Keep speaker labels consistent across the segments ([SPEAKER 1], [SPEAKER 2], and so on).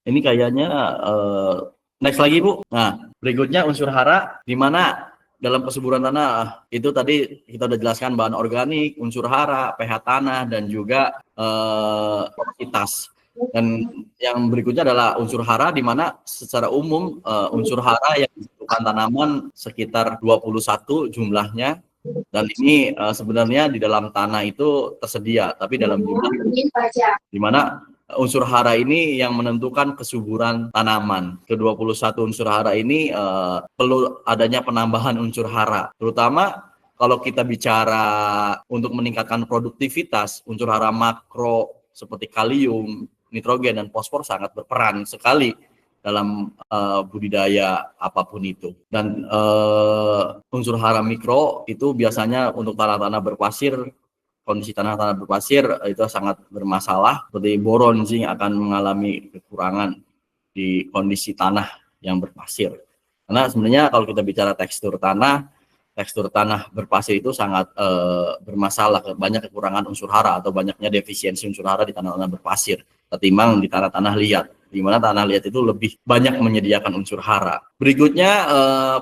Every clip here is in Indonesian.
[SPEAKER 1] Ini kayaknya next lagi Bu. Nah, berikutnya unsur hara, di mana dalam kesuburan tanah itu tadi kita udah jelaskan bahan organik, unsur hara, pH tanah, dan juga porositas. Dan yang berikutnya adalah unsur hara, di mana secara umum unsur hara yang dibutuhkan tanaman sekitar 21 jumlahnya. Dan ini sebenarnya di dalam tanah itu tersedia, tapi dalam jumlah di mana unsur hara ini yang menentukan kesuburan tanaman. Ke-21 unsur hara ini perlu adanya penambahan unsur hara, terutama kalau kita bicara untuk meningkatkan produktivitas. Unsur hara makro seperti kalium, nitrogen, dan fosfor sangat berperan sekali dalam budidaya apapun itu. Dan unsur hara mikro itu biasanya untuk tanah-tanah berpasir, kondisi tanah-tanah berpasir itu sangat bermasalah, seperti boron, zinc akan mengalami kekurangan di kondisi tanah yang berpasir. Karena sebenarnya kalau kita bicara tekstur tanah berpasir itu sangat bermasalah, banyak kekurangan unsur hara atau banyaknya defisiensi unsur hara di tanah-tanah berpasir ketimbang di tanah-tanah liat, di mana tanah liat itu lebih banyak menyediakan unsur hara. Berikutnya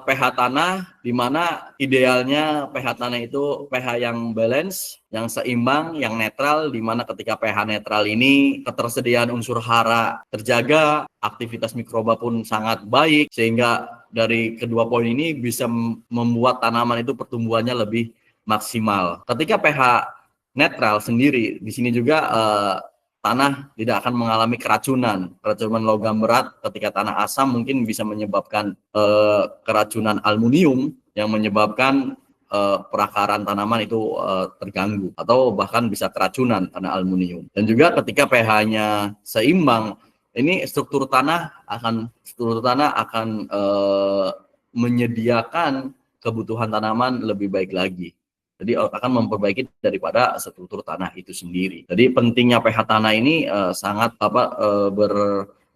[SPEAKER 1] pH tanah, di mana idealnya pH tanah itu pH yang balance, yang seimbang, yang netral, di mana ketika pH netral ini ketersediaan unsur hara terjaga, aktivitas mikroba pun sangat baik, sehingga dari kedua poin ini bisa membuat tanaman itu pertumbuhannya lebih maksimal. Ketika pH netral sendiri, di sini juga tanah tidak akan mengalami keracunan logam berat. Ketika tanah asam mungkin bisa menyebabkan keracunan aluminium yang menyebabkan perakaran tanaman itu terganggu atau bahkan bisa keracunan karena aluminium. Dan juga ketika pH-nya seimbang, ini struktur tanah akan menyediakan kebutuhan tanaman lebih baik lagi. Jadi akan memperbaiki daripada struktur tanah itu sendiri. Jadi pentingnya pH tanah ini sangat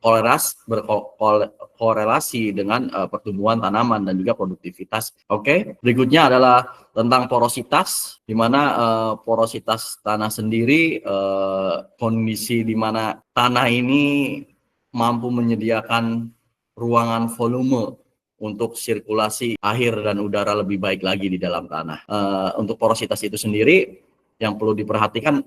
[SPEAKER 1] berkorelasi dengan pertumbuhan tanaman dan juga produktivitas. Oke, berikutnya adalah tentang porositas, di mana porositas tanah sendiri, kondisi di mana tanah ini mampu menyediakan ruangan volume untuk sirkulasi air dan udara lebih baik lagi di dalam tanah. Untuk porositas itu sendiri, yang perlu diperhatikan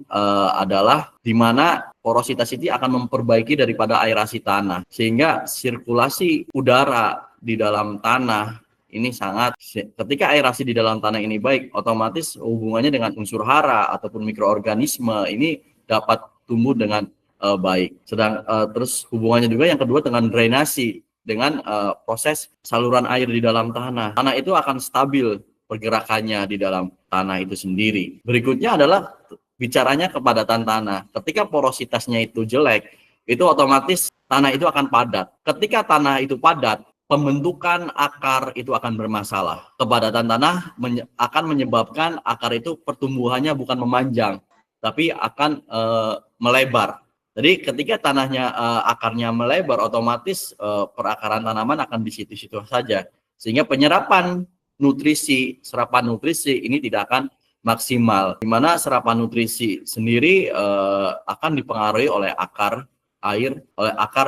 [SPEAKER 1] adalah di mana porositas itu akan memperbaiki daripada aerasi tanah, sehingga sirkulasi udara di dalam tanah ini ketika aerasi di dalam tanah ini baik, otomatis hubungannya dengan unsur hara ataupun mikroorganisme ini dapat tumbuh dengan baik. Terus hubungannya juga yang kedua dengan drainasi, dengan proses saluran air di dalam tanah. Tanah itu akan stabil pergerakannya di dalam tanah itu sendiri. Berikutnya adalah bicaranya kepadatan tanah. Ketika porositasnya itu jelek, itu otomatis tanah itu akan padat. Ketika tanah itu padat, pembentukan akar itu akan bermasalah. Kepadatan tanah akan menyebabkan akar itu pertumbuhannya bukan memanjang, tapi akan melebar. Jadi ketika tanahnya akarnya melebar, otomatis perakaran tanaman akan di situ-situ saja, sehingga serapan nutrisi ini tidak akan maksimal. Di mana serapan nutrisi sendiri akan dipengaruhi oleh akar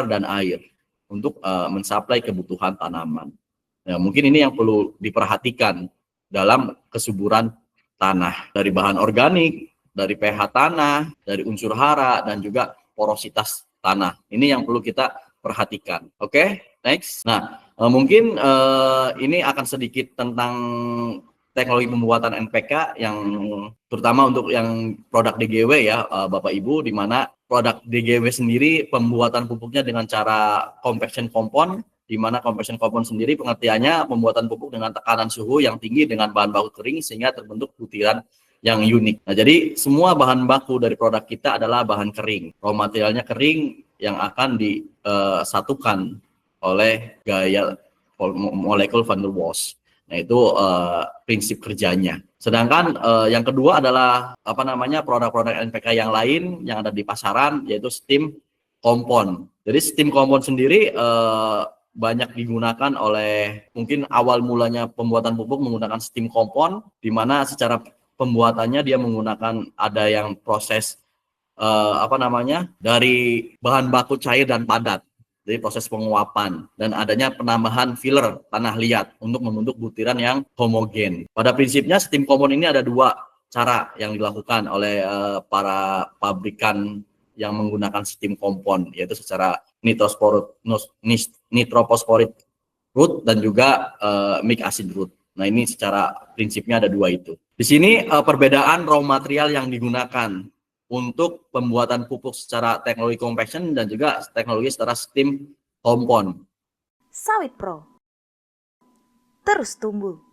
[SPEAKER 1] dan air untuk mensuplai kebutuhan tanaman. Nah, mungkin ini yang perlu diperhatikan dalam kesuburan tanah, dari bahan organik, dari pH tanah, dari unsur hara, dan juga porositas tanah. Ini yang perlu kita perhatikan. Oke, next. Nah, mungkin ini akan sedikit tentang teknologi pembuatan NPK yang terutama untuk yang produk DGW ya, Bapak Ibu, di mana produk DGW sendiri pembuatan pupuknya dengan cara compaction compound, di mana compaction compound sendiri pengertiannya pembuatan pupuk dengan tekanan suhu yang tinggi dengan bahan baku kering sehingga terbentuk butiran yang unik. Nah, jadi semua bahan baku dari produk kita adalah bahan kering. Raw materialnya kering yang akan disatukan oleh gaya molekul van der Waals. Nah, itu prinsip kerjanya. Sedangkan yang kedua adalah produk-produk NPK yang lain yang ada di pasaran, yaitu steam compound. Jadi steam compound sendiri banyak digunakan oleh, mungkin awal mulanya pembuatan pupuk menggunakan steam compound, di mana secara pembuatannya dia menggunakan ada yang proses dari bahan baku cair dan padat. Jadi proses penguapan dan adanya penambahan filler tanah liat untuk membentuk butiran yang homogen. Pada prinsipnya steam compound ini ada dua cara yang dilakukan oleh para pabrikan yang menggunakan steam compound, yaitu secara nitrophosphoric route dan juga mic acid route. Nah, ini secara prinsipnya ada dua itu. Di sini perbedaan raw material yang digunakan untuk pembuatan pupuk secara teknologi compaction dan juga teknologi secara steam compound.
[SPEAKER 2] Sawit Pro terus tumbuh.